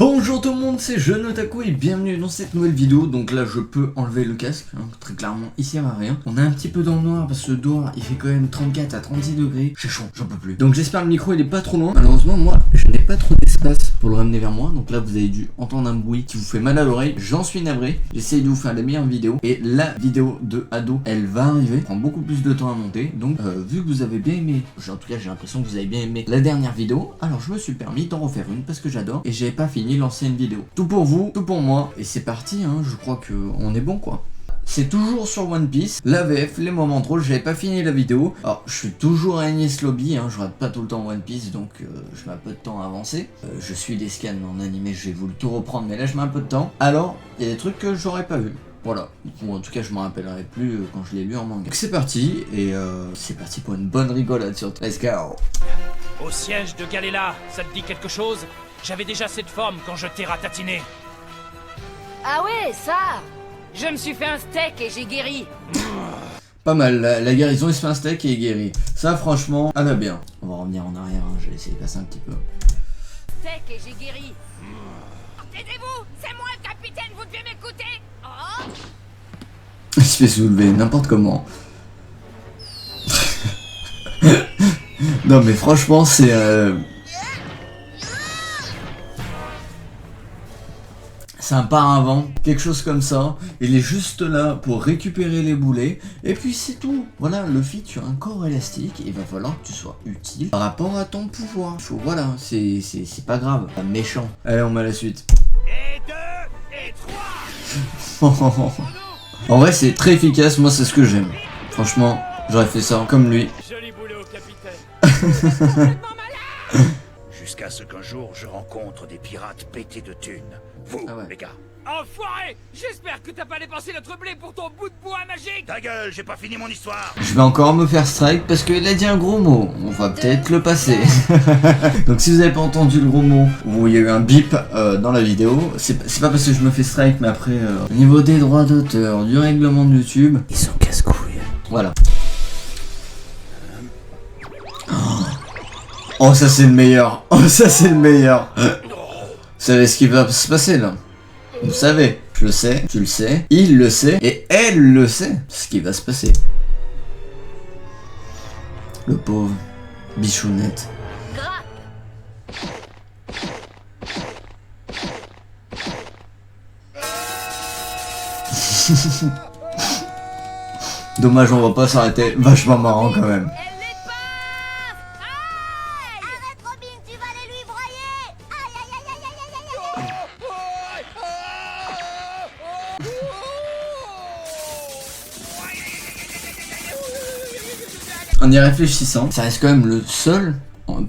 Bonjour tout le monde, c'est Jeune Otaku et bienvenue dans cette nouvelle vidéo. Donc là je peux enlever le casque, hein, très clairement ici il n'y a rien. On est un petit peu dans le noir parce que dehors il fait quand même 34 à 36 degrés. J'ai chaud, j'en peux plus. Donc j'espère le micro il est pas trop loin. Malheureusement moi je n'ai pas trop d'espace pour le ramener vers moi. Donc là vous avez dû entendre un bruit qui vous fait mal à l'oreille. J'en suis navré, j'essaye de vous faire la meilleure vidéo. Et la vidéo de ado elle va arriver, prend beaucoup plus de temps à monter. Donc vu que vous avez bien aimé, en tout cas j'ai l'impression que vous avez bien aimé la dernière vidéo, alors je me suis permis d'en refaire une parce que j'adore. Et j'avais pas fini l'ancienne vidéo. Tout pour vous, tout pour moi. Et c'est parti, hein, je crois que on est bon quoi. C'est toujours sur One Piece, la VF, les moments drôles, j'avais pas fini la vidéo. Alors je suis toujours à Agnès Lobby, hein, je rate pas tout le temps One Piece, donc je mets un peu de temps à avancer. Je suis des scans en animé, je vais vous le tout reprendre, mais là je mets un peu de temps. Alors, il y a des trucs que j'aurais pas vu. Voilà, ou en tout cas je m'en rappellerai plus quand je l'ai lu en manga. Donc c'est parti, et c'est parti pour une bonne rigolade surtout. Let's go. Au siège de Galela, ça te dit quelque chose? J'avais déjà cette forme quand je t'ai ratatiné. Ah ouais, ça! Je me suis fait un steak et j'ai guéri. Pas mal, la guérison il se fait un steak et il guérit. Ça franchement, elle va bien. On va revenir en arrière, hein, je vais essayer de passer un petit peu. Steak et j'ai guéri. Taisez-vous, c'est moi le capitaine, vous devez m'écouter. Oh. Il se fait soulever n'importe comment. Non mais franchement c'est... C'est un paravent, quelque chose comme ça. Il est juste là pour récupérer les boulets. Et puis c'est tout. Voilà, le fit tu as un corps élastique. Il va falloir que tu sois utile par rapport à ton pouvoir. Voilà, c'est pas grave. Pas méchant. Allez, on met la suite. Et 2, et 3. En vrai, c'est très efficace. Moi, c'est ce que j'aime. Franchement, j'aurais fait ça comme lui. Joli boulot, capitaine. Jusqu'à ce qu'un jour je rencontre des pirates pétés de thunes. Vous, Ah ouais. les gars. Enfoiré! J'espère que t'as pas dépensé notre blé pour ton bout de bois magique! Ta gueule, j'ai pas fini mon histoire. Je vais encore me faire strike parce qu'il a dit un gros mot. On va peut-être le passer. Donc si vous avez pas entendu le gros mot ou il y a eu un bip dans la vidéo, c'est pas parce que je me fais strike, mais après au niveau des droits d'auteur, du règlement de YouTube, ils sont casse-couilles. Voilà. Oh ça c'est le meilleur. Oh ça c'est le meilleur. Vous savez ce qui va se passer là? Vous savez, je le sais, tu le sais, il le sait, et elle le sait, ce qui va se passer. Le pauvre bichounette. Dommage, on va pas s'arrêter, vachement marrant quand même. Elle les passe! Aïe! Arrête Robin, tu vas les lui broyer! Aïe aïe aïe aïe aïe aïe aïe! En y réfléchissant, ça reste quand même le seul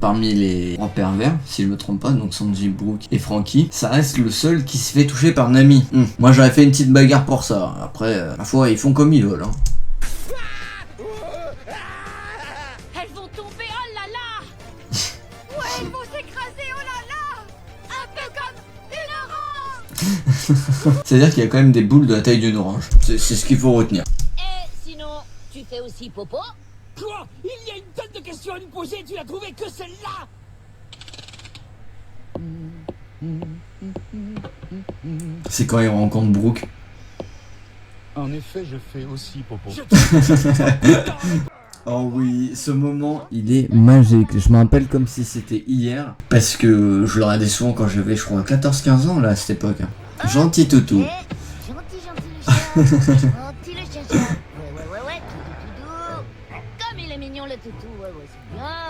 parmi les trois pervers, si je me trompe pas, donc Sanji, Brook et Franky, ça reste le seul qui se fait toucher par Nami. Moi j'aurais fait une petite bagarre pour ça. Après, ma foi, ils font comme ils veulent. Hein. Elles vont tomber, oh là là! Ouais, elles vont s'écraser, oh là là! Un peu comme une orange! C'est-à-dire qu'il y a quand même des boules de la taille d'une orange. C'est ce qu'il faut retenir. Et sinon, tu fais aussi popo? Quoi? Il y a une tonne de questions à nous poser, tu n'as trouvé que celle-là! C'est quand ils rencontrent Brook. En effet, je fais aussi popo. Oh oui, ce moment, il est magique. Je me rappelle comme si c'était hier. Parce que je le regardais souvent quand j'avais, je crois, 14-15 ans, là, à cette époque. Gentil toutou. Gentil le chat! Gentil le chat! Ouais, toutou. Comme il est mignon le toutou, ouais, c'est bien!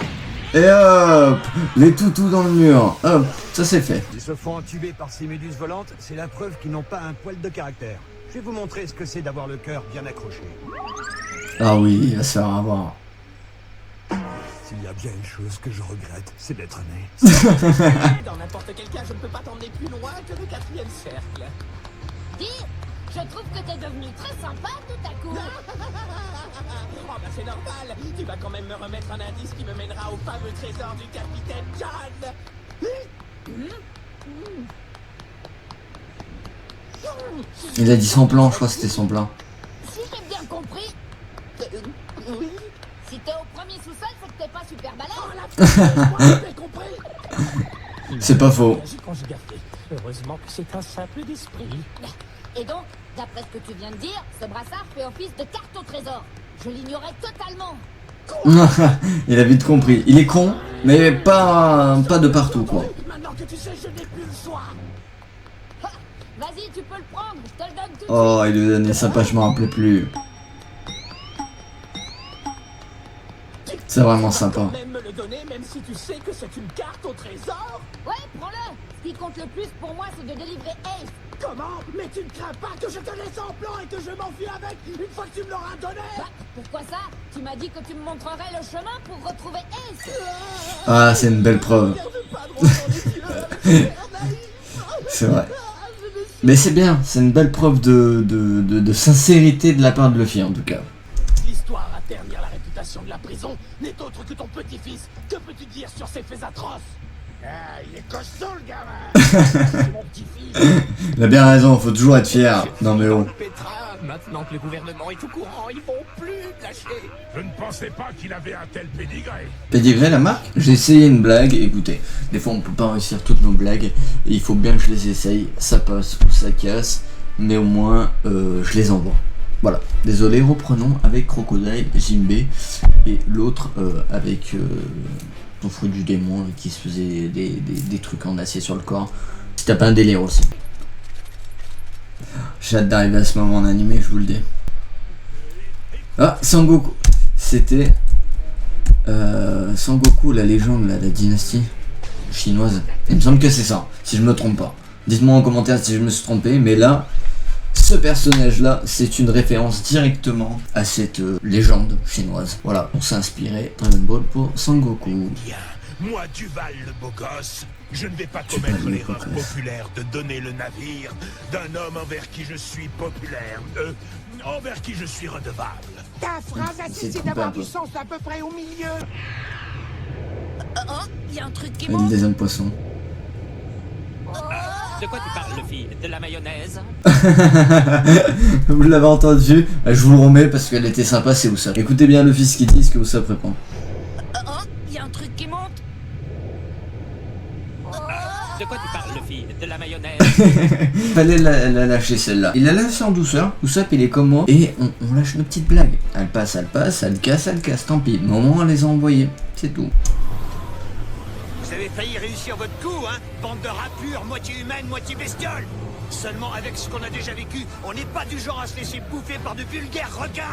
Et hop, les toutous dans le mur. Hop, ça c'est fait. Ils se font entuber par ces méduses volantes, c'est la preuve qu'ils n'ont pas un poil de caractère. Je vais vous montrer ce que c'est d'avoir le cœur bien accroché. Ah oui, il va se faire avoir. S'il y a bien une chose que je regrette, c'est d'être né. Dans n'importe quel cas, je ne peux pas t'emmener plus loin que le 4e cercle. Dis, je trouve que t'es devenu très sympa tout à coup! Oh bah c'est normal, tu vas quand même me remettre un indice qui me mènera au fameux trésor du capitaine John. Il a dit son plan, je crois que c'était son plan. Si j'ai bien compris, Oui. si t'es au premier sous-sol, c'est que t'es pas super balèze! Oh la f***, j'ai compris. C'est pas faux. J'ai conjugué. Heureusement que c'est un simple d'esprit. Et donc, d'après ce que tu viens de dire, ce brassard fait office de carte au trésor. Je l'ignorais totalement. Il a vite compris. Il est con, mais pas de partout quoi. Maintenant que tu sais, je n'ai plus le choix. Ha, vas-y, tu peux le prendre, je te le donne tout de Oh, il lui a donné sa page, je m'en rappelais plus. C'est vraiment sympa. Même me le donner, même si tu sais que c'est une carte au trésor. Ouais, prends-le. Ce qui compte le plus pour moi, c'est de délivrer Ace. Comment? Mais tu ne crains pas que je te laisse en plan et que je m'enfuis avec une fois que tu me l'auras donné? Bah, pourquoi ça? Tu m'as dit que tu me montrerais le chemin pour retrouver Ace. Ah, c'est une belle preuve. C'est vrai. Mais c'est bien, c'est une belle preuve de sincérité de la part de Luffy en tout cas. L'histoire à ternir la réputation de la prison n'est autre que ton petit-fils. Que peux-tu dire sur ces faits atroces? Ah, il est costaud le gamin. C'est mon petit-fils. Il a bien raison, faut toujours être fier. Non mais oh. Petra, maintenant que le gouvernement est au courant, ils vont plus me lâcher. Je ne pensais pas qu'il avait un tel pédigré. Pédigré la marque? J'ai essayé une blague, écoutez, des fois on peut pas réussir toutes nos blagues, et il faut bien que je les essaye, ça passe ou ça casse, mais au moins je les envoie. Voilà, désolé, reprenons avec Crocodile, Jinbei, et l'autre avec ton fruit du démon qui se faisait des trucs en acier sur le corps. C'était pas un délire aussi. J'ai hâte d'arriver à ce moment en animé, je vous le dis. Ah, Sangoku. C'était Sangoku, la légende, la dynastie chinoise. Il me semble que c'est ça, si je me trompe pas. Dites-moi en commentaire si je me suis trompé, mais là, ce personnage-là, c'est une référence directement à cette légende chinoise. Voilà, on s'est inspiré Dragon Ball pour Sangoku. Bien, moi Duval le beau gosse, je ne vais pas commettre l'erreur populaire de donner le navire d'un homme envers qui je suis populaire, envers qui je suis redevable. Ta phrase a C'est cessé trop d'avoir un du peu. sens à peu près au milieu. Oh, il y a un truc qui Avec monte. des hommes poissons. De quoi tu parles, Luffy? De la mayonnaise? Vous l'avez entendu, je vous le remets parce qu'elle était sympa, c'est Usopp. Écoutez bien le fils qui dit ce que Usopp répond. Oh, il y a un truc qui monte. De quoi tu parles, Luffy? De la mayonnaise? Fallait la lâcher celle-là. Il la lâche en douceur, Usopp il est comme moi, et on lâche nos petites blagues. Elle passe, elle casse, tant pis. Mais au moins on les a envoyées, c'est tout. Vous avez failli réussir votre coup, hein? Bande de rats moitié humaine, moitié bestiole. Seulement avec ce qu'on a déjà vécu, on n'est pas du genre à se laisser bouffer par de vulgaires requins.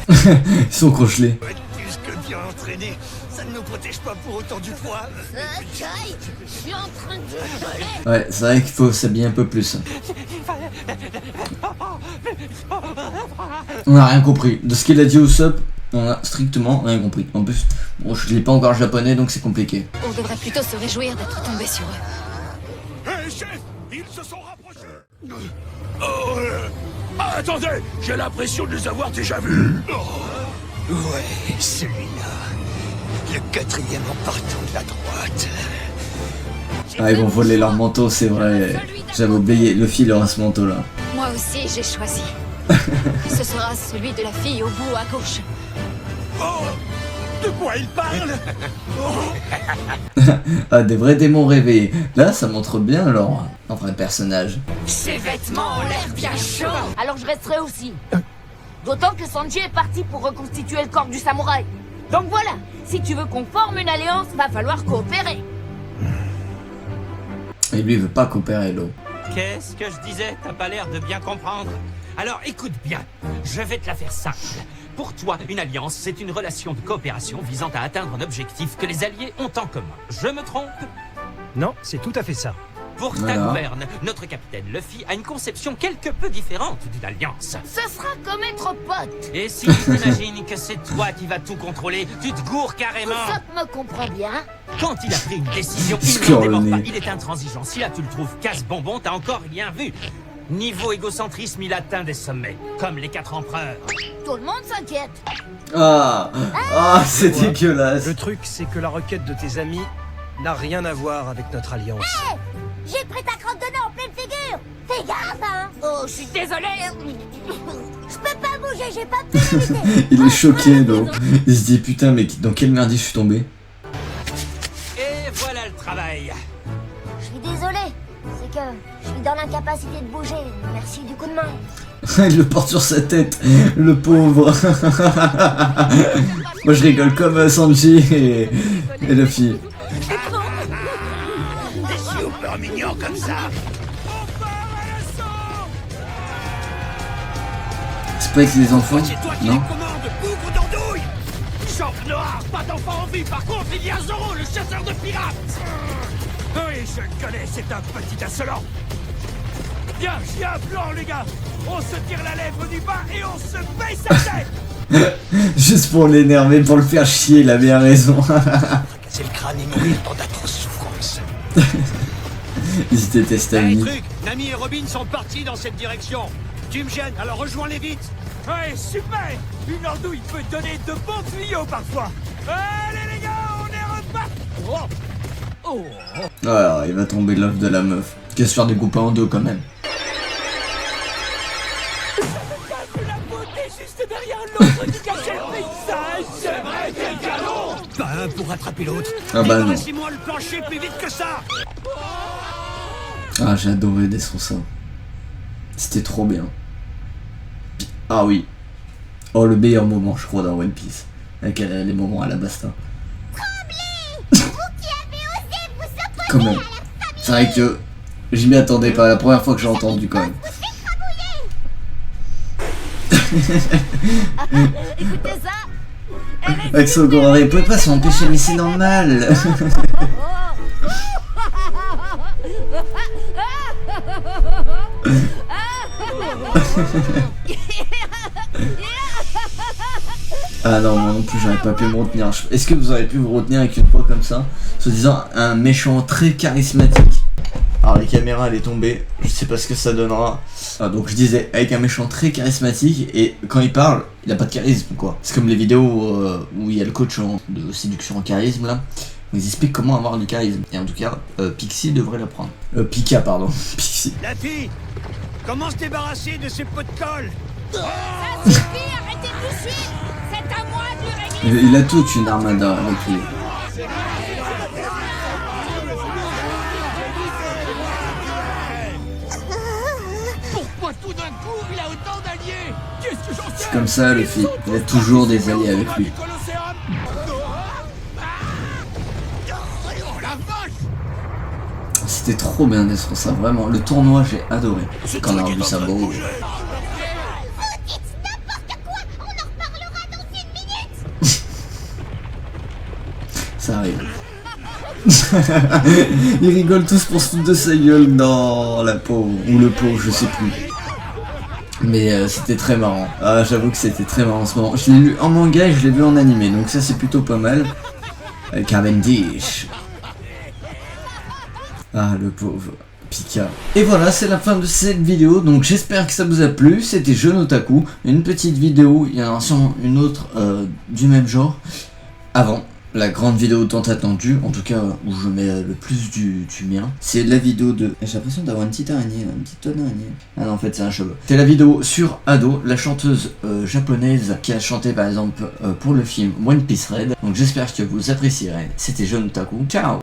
Ils sont crochelés. Faut être plus que bien entraîné. Ça ne nous protège pas pour autant du froid. Kai, je suis en train de geler. Ouais, c'est vrai qu'il faut s'habiller un peu plus. On a rien compris. De ce qu'il a dit Usopp, on a strictement rien compris. En plus, bon, je l'ai pas encore japonais donc c'est compliqué. On devrait plutôt se réjouir d'être tombé sur eux. Hé chef, ils se sont rapprochés. Oh, attendez, j'ai l'impression de les avoir déjà vus. Ouais, celui-là. Le quatrième en partant de la droite. Ah, ils vont voler leur manteau, c'est vrai. J'avais oublié, Luffy il aura ce manteau là. Moi aussi, j'ai choisi. Ce sera celui de la fille au bout à gauche. Oh, de quoi il parle? Ah, des vrais démons réveillés. Là, ça montre bien alors un vrai personnage. Ces vêtements ont l'air bien chauds. Alors je resterai aussi. D'autant que Sanji est parti pour reconstituer le corps du samouraï. Donc voilà, si tu veux qu'on forme une alliance, va falloir coopérer. Et lui il veut pas coopérer l'eau. Qu'est-ce que je disais? T'as pas l'air de bien comprendre. Alors écoute bien, je vais te la faire simple. Pour toi, une alliance, c'est une relation de coopération visant à atteindre un objectif que les alliés ont en commun. Je me trompe? Non, c'est tout à fait ça. Pour ta Voilà. gouverne, notre capitaine Luffy a une conception quelque peu différente d'une alliance. Ce sera comme être pote. Et si tu t'imagines que c'est toi qui vas tout contrôler, tu te gourres carrément. Usopp me comprend bien. Quand il a pris une décision, il Score n'en démord le pas, nez. il est intransigeant. Si là tu le trouves casse-bonbon, t'as encore rien vu. Niveau égocentrisme, il atteint des sommets, comme les 4 empereurs. Tout le monde s'inquiète. Ah, c'est dégueulasse. Le truc, c'est que la requête de tes amis n'a rien à voir avec notre alliance. J'ai pris ta crotte de nez en pleine figure. Fais gaffe, hein. Oh, je suis désolée. Je peux pas bouger, j'ai pas pu l'éviter. Il est choqué donc. Il se dit putain mais dans quelle merde je suis tombé. voilà le travail. Je suis désolé. C'est que je suis dans l'incapacité de bouger. Merci du coup de main. Il le porte sur sa tête, le pauvre. Moi je rigole comme Sanji et la fille. Des super mignons comme ça. C'est pas avec les enfants, C'est toi qui non? les commandes, ouvre d'andouille. Champ noir, pas d'enfant en vie. Par contre, il y a Zoro, le chasseur de pirates. Oui, je le connais, c'est un petit insolent. Viens, j'ai un plan, les gars. On se tire la lèvre du bas et on se baisse sa tête. Juste pour l'énerver, pour le faire chier, il a bien raison. C'est le crâne et mourir dans d'atroces souffrances. Ils se détestent à Hey, lui. truc, Nami et Robin sont partis dans cette direction. Tu me gênes, alors rejoins-les vite. Ouais, super. Une andouille peut donner de bons tuyaux parfois. Allez, les gars, on est reparti. Alors, il va tomber l'œuf de la meuf. Qu'est-ce se faire découper en deux quand même. La beauté juste derrière l'autre qui cachait le paysage. C'est vrai, quel canon. Pas un pour rattraper l'autre. Ah bah non. Débarrassez-moi le plancher plus vite que ça. Ah, j'ai adoré Dressrosa. C'était trop bien. Ah oui. Oh, le meilleur moment, je crois, dans One Piece. Avec les moments à la basta. Quand même. C'est vrai que je m'y attendais pas, la première fois que j'ai entendu quand même. Écoutez ça. Avec son grand il peut pas s'empêcher, mais c'est normal. Ah non, moi non plus j'aurais pas pu me retenir. Est-ce que vous auriez pu vous retenir avec une voix comme ça, se disant un méchant très charismatique? Alors les caméras elle est tombée, je sais pas ce que ça donnera. Ah, donc je disais avec un méchant très charismatique et quand il parle, il a pas de charisme quoi. C'est comme les vidéos où il y a le coach de séduction en charisme là. Où ils expliquent comment avoir du charisme. Et en tout cas, Pixie devrait l'apprendre. Pika pardon, Pixie. La fille, comment se débarrasser de ces pots de colle? Ça suffit, arrêtez de nous suivre. C'est à moi de le régler. Il a toute une armada avec lui. Pourquoi tout d'un coup il a autant d'alliés? Qu'est-ce que j'en sais? C'est comme ça le fils, il a toujours des alliés avec lui. C'était trop bien d'être ça, vraiment. Le tournoi j'ai adoré. Quand on a revu ça beau. Ça arrive. Ils rigolent tous pour se foutre de sa gueule. Non, la pauvre. Ou le pauvre, je sais plus. Mais c'était très marrant. Ah, j'avoue que c'était très marrant en ce moment. Je l'ai lu en manga et je l'ai vu en animé. Donc ça c'est plutôt pas mal. Cavendish. Ah, le pauvre Pika. Et voilà, c'est la fin de cette vidéo. Donc j'espère que ça vous a plu. C'était Jeune Otaku. Une petite vidéo. Il y en a sûrement une autre du même genre. Avant. La grande vidéo tant attendue, en tout cas où je mets le plus du mien, c'est la vidéo de... J'ai l'impression d'avoir une petite araignée, une petite tonne d'araignée. Ah non, en fait c'est un cheveu. C'est la vidéo sur Ado, la chanteuse japonaise qui a chanté par exemple pour le film One Piece Red. Donc j'espère que vous apprécierez. C'était Jeune Otaku. Ciao.